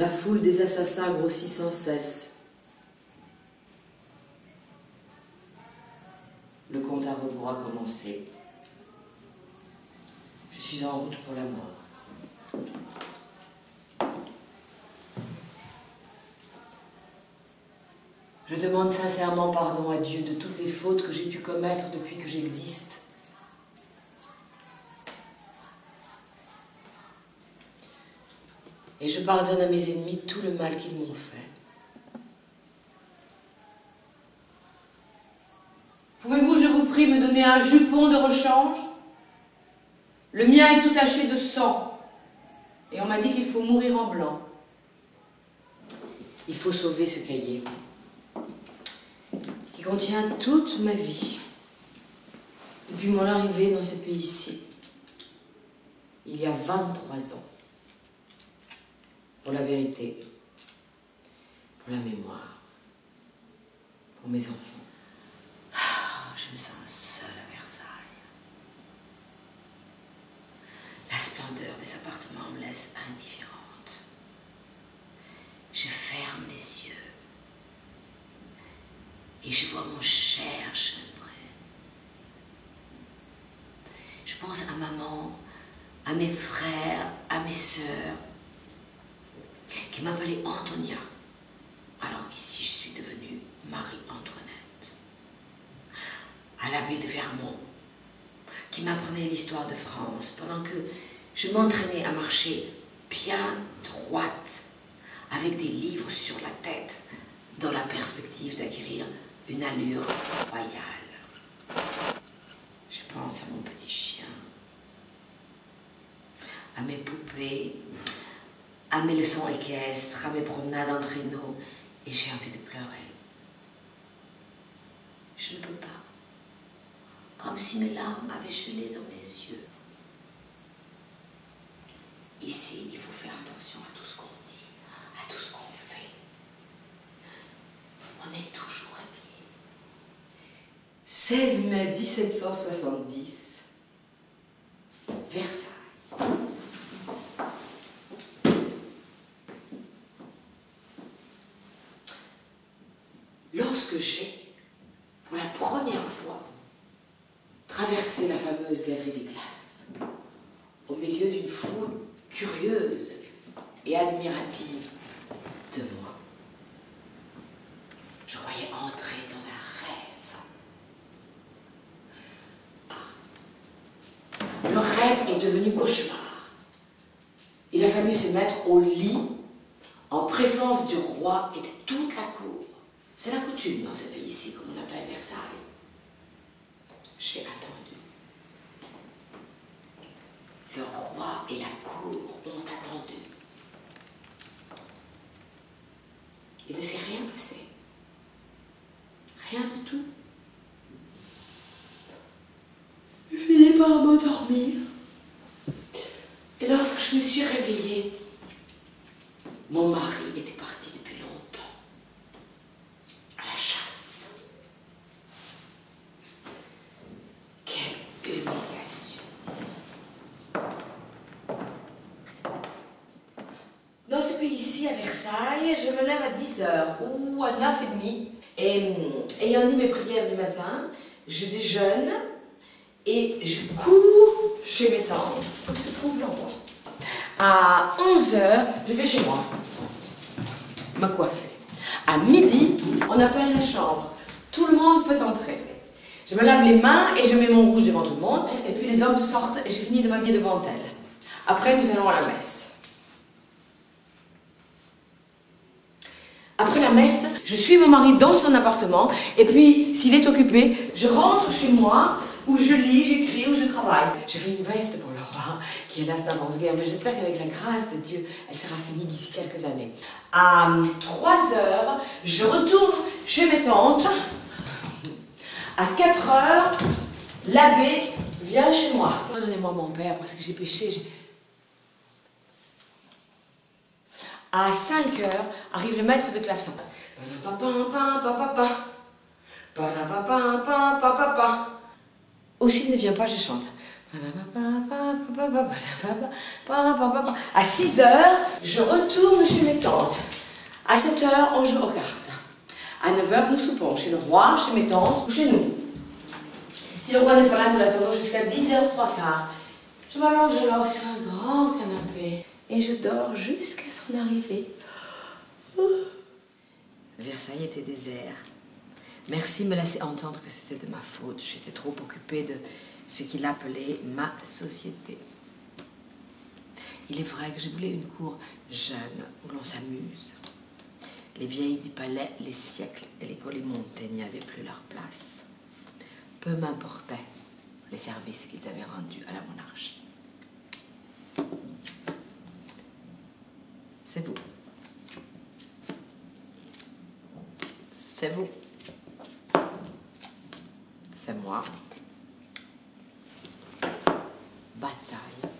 La foule des assassins grossit sans cesse. Le compte à rebours a commencé. Je suis en route pour la mort. Je demande sincèrement pardon à Dieu de toutes les fautes que j'ai pu commettre depuis que j'existe. Et je pardonne à mes ennemis tout le mal qu'ils m'ont fait. Pouvez-vous, je vous prie, me donner un jupon de rechange? Le mien est tout taché de sang. Et on m'a dit qu'il faut mourir en blanc. Il faut sauver ce cahier, qui contient toute ma vie, depuis mon arrivée dans ce pays-ci, il y a 23 ans. Pour la vérité, pour la mémoire, pour mes enfants. Je me sens seule à Versailles. La splendeur des appartements me laisse indifférente. Je ferme les yeux et je vois mon cher Schönbrunn. Je pense à maman, à mes frères, à mes sœurs, qui m'appelait Antonia, alors qu'ici je suis devenue Marie-Antoinette. À l'abbé de Vermont, qui m'apprenait l'histoire de France, pendant que je m'entraînais à marcher bien droite, avec des livres sur la tête, dans la perspective d'acquérir une allure royale. Je pense à mon petit chien, à mes poupées, à mes leçons équestres, à mes promenades en traîneau, et j'ai envie de pleurer. Je ne peux pas. Comme si mes larmes avaient gelé dans mes yeux. Ici, il faut faire attention à tout ce qu'on dit, à tout ce qu'on fait. On est toujours habillé. 16 mai 1770, Versailles. Lorsque j'ai, pour la première fois, traversé la fameuse galerie des glaces, au milieu d'une foule curieuse et admirative de moi, je croyais entrer dans un rêve. Le rêve est devenu cauchemar. Il a fallu se mettre au lit en présence du roi et de toute la cour. C'est la coutume dans ce pays-ci, comme on appelle Versailles. J'ai attendu. Le roi et la cour ont attendu. Il ne s'est rien passé. Rien du tout. J'ai fini par m'endormir. Et lorsque je me suis réveillée, mon mari était parti depuis longtemps. À la chasse. Quelle humiliation. Dans ce pays-ci, à Versailles, je me lève à 10h ou à 9h30. Et ayant dit mes prières du matin, je déjeune et je cours chez mes tantes, où se trouve l'endroit. À 11h, je vais chez moi, me coiffer. À midi, on appelle la chambre. Tout le monde peut entrer. Je me lave les mains et je mets mon rouge devant tout le monde. Et puis les hommes sortent et je finis de m'habiller devant elles. Après, nous allons à la messe. Après la messe, je suis mon mari dans son appartement. Et puis, s'il est occupé, je rentre chez moi, où je lis, j'écris, où je travaille. J'ai fait une veste pour le roi, qui hélas n'avance guère, mais j'espère qu'avec la grâce de Dieu, elle sera finie d'ici quelques années. À 3h, je retourne chez mes tantes. À 4h, l'abbé vient chez moi. Pardonnez-moi mon père, parce que j'ai péché. À 5h, arrive le maître de clavecin. Ou s'il ne vient pas, je chante. À 6 heures, je retourne chez mes tantes. À 7 heures, on joue aux cartes. À 9 heures, nous soupons chez le roi, chez mes tantes ou chez nous. Si le roi n'est pas là, nous l'attendons jusqu'à 10h15. Je m'allonge alors sur un grand canapé et je dors jusqu'à son arrivée. Versailles était désert. Merci me laissait entendre que c'était de ma faute. J'étais trop occupée de ce qu'il appelait ma société. Il est vrai que je voulais une cour jeune où l'on s'amuse. Les vieilles du palais, les siècles et l'école montée n'y avaient plus leur place. Peu m'importait les services qu'ils avaient rendus à la monarchie. C'est vous. C'est vous. C'est moi. Bataille.